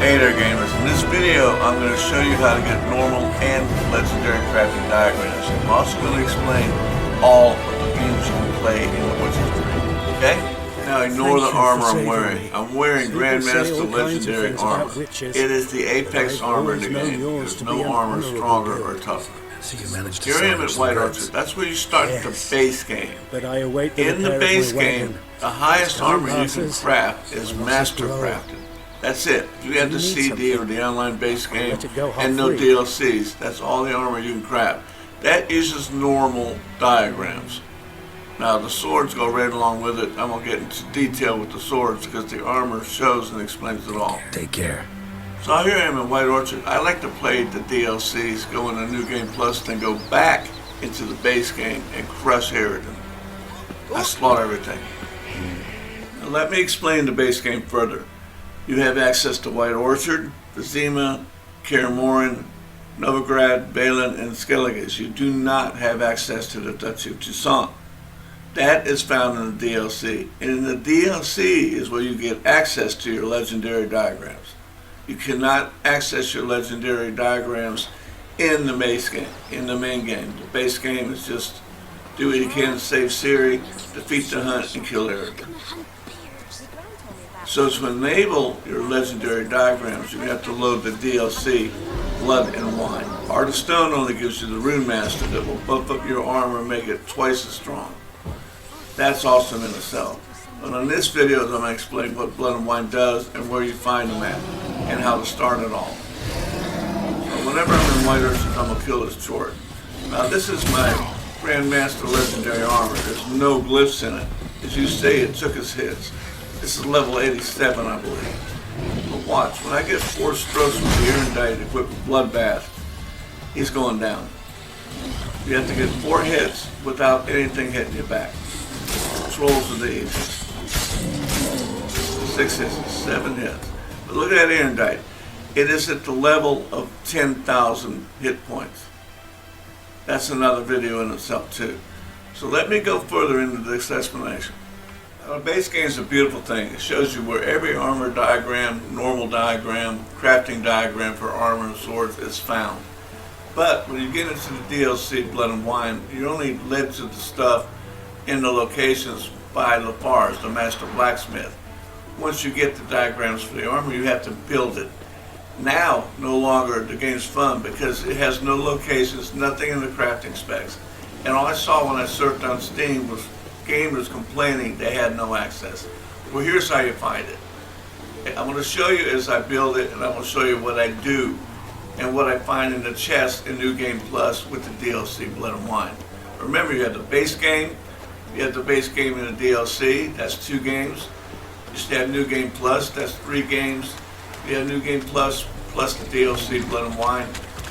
Hey there gamers, in this video I'm going to show you how to get normal and legendary crafting diagrams. I'm also going to explain all of the games you can play in the Witcher's 3. Okay? Now ignore the armor I'm wearing. I'm wearing Grandmaster Legendary armor. It is the apex armor in the game. There's no armor stronger or tougher. Here I am at White Orchard. That's where you start the base game. In the base game, the highest armor you can craft is Master Crafted. That's it. You have the CD or the online base game and no DLCs. That's all the armor you can craft. That uses normal diagrams. Now the swords go right along with it. I'm going to get into detail with the swords because the armor shows and explains it all. Take care. So here I am in White Orchard. I like to play the DLCs, go into New Game Plus, then go back into the base game and crush Harridan. I slaughter everything. Now let me explain the base game further. You have access to White Orchard, Vizima, Kaer Morhen, Novigrad, Balin, and Skellige. You do not have access to the Duchy of Toussaint. That is found in the DLC. And in the DLC is where you get access to your legendary diagrams. You cannot access your legendary diagrams in the base game, in the main game. The base game is just do what you can to save Ciri, defeat the hunt, and kill Eric. So to enable your legendary diagrams, you have to load the DLC, Blood and Wine. Heart of Stone only gives you the Rune Master that will buff up your armor and make it twice as strong. That's awesome in itself. But on this video, I'm going to explain what Blood and Wine does and where you find them at, and how to start it all. So whenever I'm in White Orchard, I'm going to kill this Chort. Now this is my Grandmaster Legendary armor. There's no glyphs in it. As you see, it took his hits. This is level 87, I believe. But watch, when I get 4 strokes with the Erendite equipped with Bloodbath, he's going down. You have to get 4 hits without anything hitting you back. Trolls are the easiest. 6 hits, 7 hits. But look at that Erendite. It is at the level of 10,000 hit points. That's another video in itself too. So let me go further into this explanation. Now, the base game is a beautiful thing. It shows you where every armor diagram, normal diagram, crafting diagram for armor and swords is found. But when you get into the DLC, Blood and Wine, you're only led to the stuff in the locations by Lafarge, the Master Blacksmith. Once you get the diagrams for the armor, you have to build it. Now, no longer the game's fun because it has no locations, nothing in the crafting specs. And all I saw when I surfed on Steam was gamers complaining they had no access. Well, here's how you find it. I'm going to show you as I build it, and I'm going to show you what I do and what I find in the chest in New Game Plus with the DLC Blood and Wine. Remember, you have the base game, you have the base game in the DLC, that's 2 games. You still have New Game Plus, that's 3 games. You have New Game Plus plus the DLC Blood and Wine,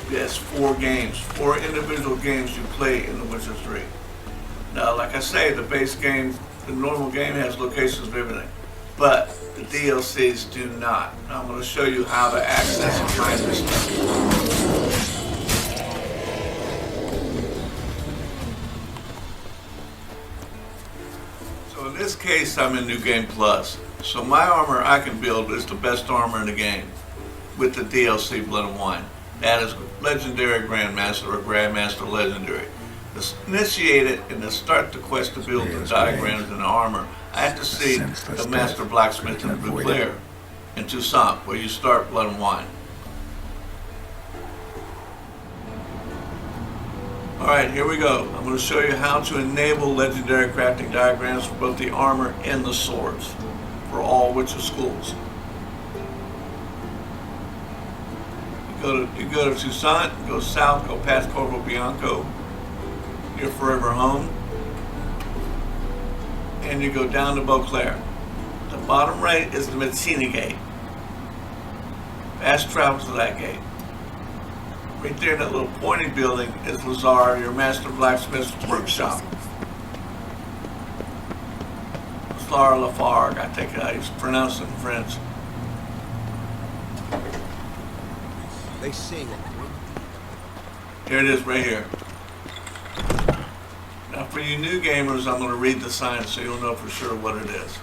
that's 4 games. 4 individual games you play in The Witcher 3. Now, like I say, the base game, the normal game has locations of everything, but the DLCs do not. Now I'm going to show you how to access and find this stuff. So in this case, I'm in New Game Plus. So my armor I can build is the best armor in the game with the DLC Blood and Wine. That is Legendary Grandmaster or Grandmaster Legendary. To initiate it and to start the quest to build the diagrams and the armor, I have to see the Master Blacksmith in Blue Clair in Toussaint, where you start Blood and Wine. Alright, here we go. I'm going to show you how to enable legendary crafting diagrams for both the armor and the swords for all Witcher schools. You go to Toussaint, go south, go past Corvo Bianco, your forever home, and you go down to Beauclair. The bottom right is the Messina gate. Fast travel to that gate. Right there in that little pointy building is Lazar, your Master Blacksmith's workshop. Lazar Lafargue, I take it out. He's pronounced it in French. They sing. Here it is right here. Now for you new gamers, I'm going to read the sign so you'll know for sure what it is.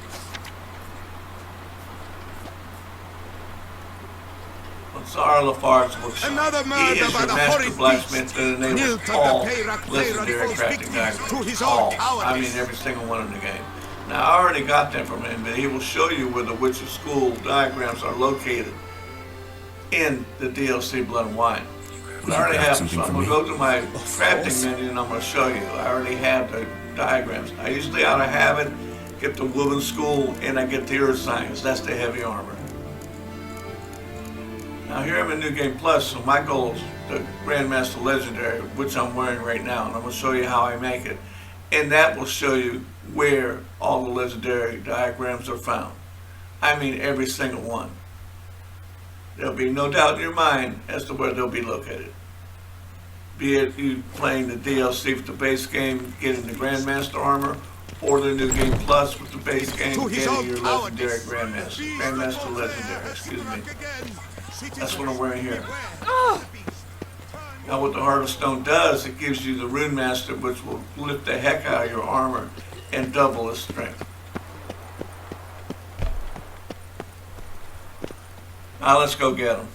Tsar Lafarge's workshop. Another He murder is by your the master horrid blacksmith beast. that enables Knelt all at the Peyrac legendary falls crafting victim diagrams. to his own All. I cowardice. mean every single one in the game. Now I already got them from him, but he will show you where the Witcher School diagrams are located in the DLC Blood and Wine. I already have them, so I'm going to go to my crafting menu and I'm going to show you. I already have the diagrams. I usually ought to have it, get the Woven School, and I get the Earth Science. That's the heavy armor. Now here I'm in New Game Plus, so my goal is the Grandmaster Legendary, which I'm wearing right now, and I'm going to show you how I make it. And that will show you where all the legendary diagrams are found. I mean every single one. There'll be no doubt in your mind as to where they'll be located. Be it you playing the DLC with the base game, getting the Grandmaster armor, or the New Game Plus with the base game, getting your legendary Grandmaster Legendary, excuse me. That's what I'm wearing here. Now what the Heart of Stone does, it gives you the Rune Master, which will lift the heck out of your armor and double its strength. Now let's go get them.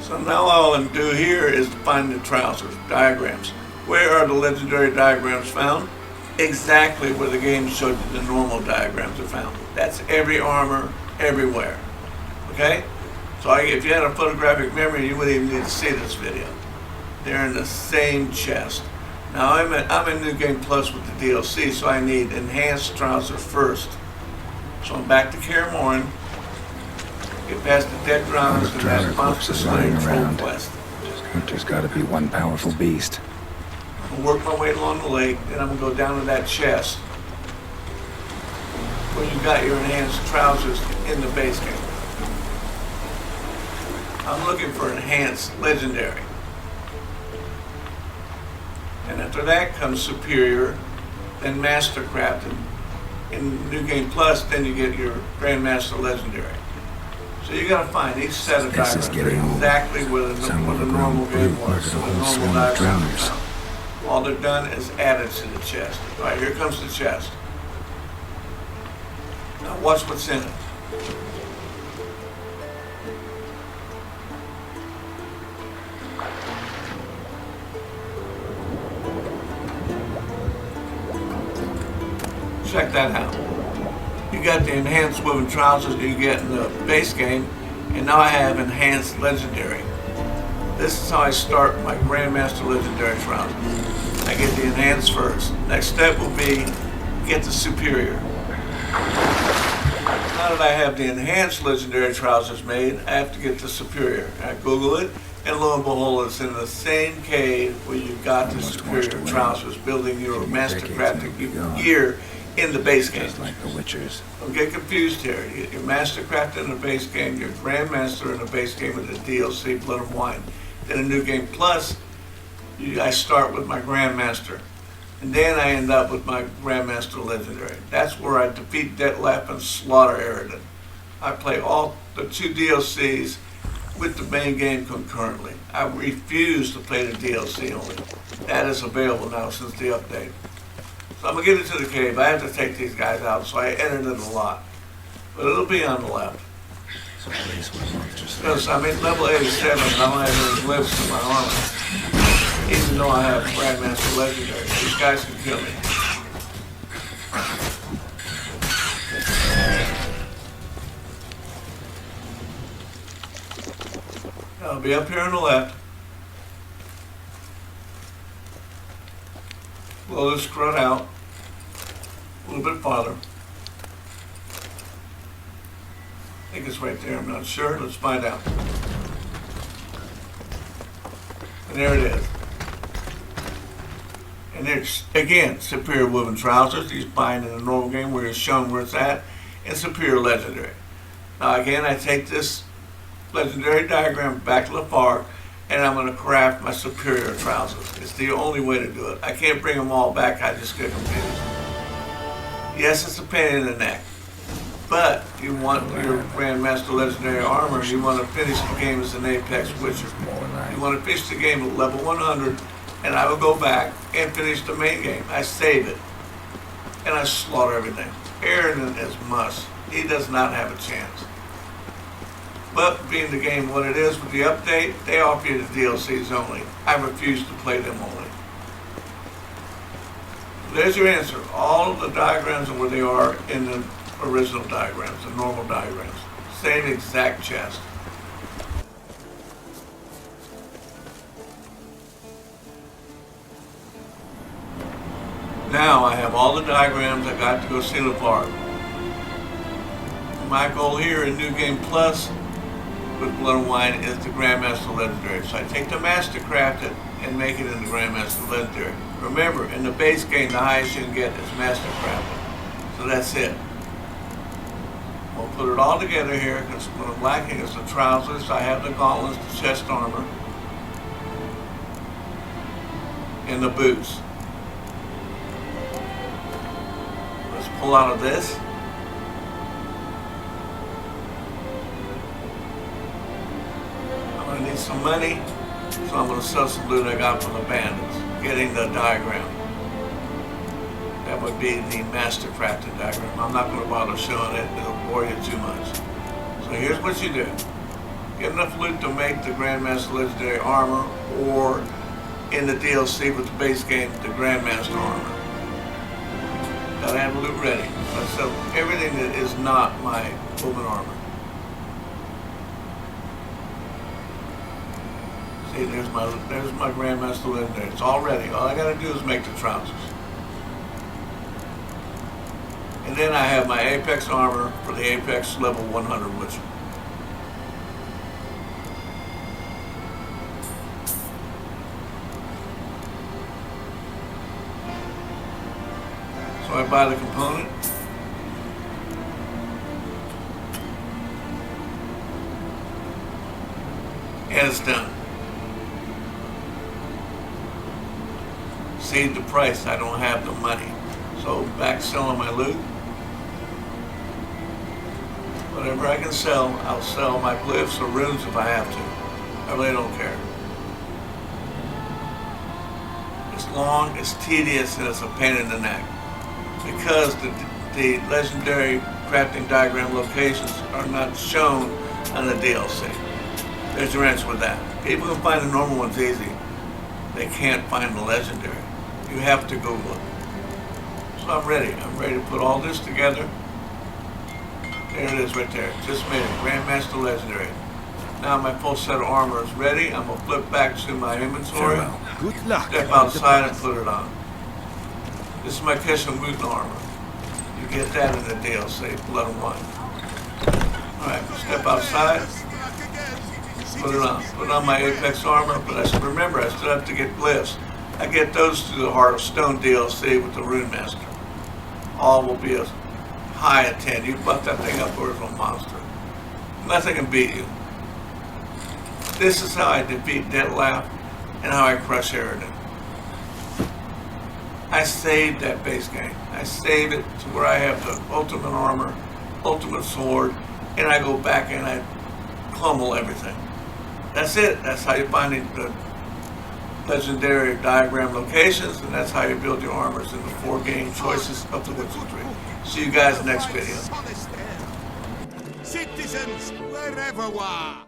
So now all I'm do here is find the trousers, diagrams. Where are the legendary diagrams found? Exactly where the game showed you the normal diagrams are found. That's every armor, everywhere. Okay? So if you had a photographic memory, you wouldn't even need to see this video. They're in the same chest. Now I'm in New Game Plus with the DLC, so I need enhanced trousers first. So I'm back to Kaer Morhen. Get past the dead drowners and that monster slaying troll quest. There's got to be one powerful beast. I'll work my way along the lake, then I'm going to go down to that chest where you got your enhanced trousers in the base game. I'm looking for enhanced legendary. And after that comes superior, then mastercrafted. In New Game Plus, then you get your Grandmaster Legendary. So you got to find each set of diagrams exactly where the normal game was. So the normal diagrams. All they're done is added to the chest. All right, here comes the chest. Now watch what's in it. Check that out. You got the enhanced woven trousers that you get in the base game, and now I have enhanced legendary. This is how I start my Grandmaster Legendary trousers. I get the enhanced first. Next step will be get the superior. Now that I have the enhanced legendary trousers made, I have to get the superior. I Google it, and lo and behold, it's in the same cave where you got the superior trousers, building your mastercrafted gear in the base game. Just like the Witchers. Don't get confused here. You get your mastercraft in the base game, your Grandmaster in the base game with the DLC Blood and Wine. Then in New Game Plus, I start with my Grandmaster. And then I end up with my Grandmaster Legendary. That's where I defeat Detlef and slaughter Eridan. I play all the 2 DLCs with the main game concurrently. I refuse to play the DLC only. That is available now since the update. So I'm going to get into the cave. I have to take these guys out, so I edited a lot. But it'll be on the left. Because I'm at level 87 and I don't have any lifts in my armor. Even though I have Grandmaster Legendary. These guys can kill me. I'll be up here on the left. Blow this crud out a little bit farther. I think it's right there, I'm not sure. Let's find out. And there it is. And it's, again, superior woven trousers. These bind in the normal game where it's shown where it's at. And superior legendary. Now again, I take this legendary diagram back to the park, and I'm going to craft my superior trousers. It's the only way to do it. I can't bring them all back, I just get confused. Yes, it's a pain in the neck, but you want your Grandmaster Legendary armor, you want to finish the game as an Apex Witcher. You want to finish the game at level 100, and I will go back and finish the main game. I save it, and I slaughter everything. Eridan is must. He does not have a chance. But being the game what it is with the update, they offer you the DLCs only. I refuse to play them only. There's your answer. All of the diagrams are where they are in the original diagrams, the normal diagrams. Same exact chest. Now I have all the diagrams. I got to go seal apart. My goal here in New Game Plus with Blood and Wine is the Grandmaster Legendary. So I take the Master Craft it and make it into Grandmaster Legendary. Remember, in the base game, the highest you can get is Master Crafted. So that's it. We'll put it all together here because what I'm lacking is the trousers. I have the gauntlets, the chest armor, and the boots. Let's pull out of this. I'm going to need some money, so I'm going to sell some loot I got from the bandits. Getting the diagram. That would be the Master Crafted diagram. I'm not going to bother showing it. It'll bore you too much. So here's what you do. Get enough loot to make the Grandmaster Legendary armor, or in the DLC with the base game, the Grandmaster armor. Gotta have loot ready. So everything that is not my woven armor. See, there's my Grandmaster Legendary. It's all ready. All I gotta do is make the trousers. And then I have my Apex armor for the Apex level 100 Witcher. So I buy the component. And it's done. Save the price. I don't have the money. So back selling my loot. Whatever I can sell, I'll sell my glyphs or runes if I have to. I really don't care. It's long, it's tedious, and it's a pain in the neck. Because the legendary crafting diagram locations are not shown on the DLC. There's your answer with that. People can find the normal ones easy. They can't find the legendary. You have to go look. So I'm ready. I'm ready to put all this together. There it is right there. Just made it. Grandmaster Legendary. Now my full set of armor is ready. I'm going to flip back to my inventory. Farewell. Good luck. Step outside and put it on. This is my Keshamutin armor. You get that in the DLC, Blood and Wine. Alright, step outside. Put it on. Put on my Apex armor, but I should remember I still have to get glyphs. I get those through the Heart of Stone DLC with the Rune Master. All will be a high at 10. You buff that thing up, or it's a monster. Nothing can beat you. This is how I defeat Deadlaugh and how I crush Eridan. I saved that base game. I save it to where I have the ultimate armor, ultimate sword, and I go back and I pummel everything. That's it. That's how you find the legendary diagram locations, and that's how you build your armors in the 4 game choices of the Witcher 3. See you guys next video. Citizens, wherever we are.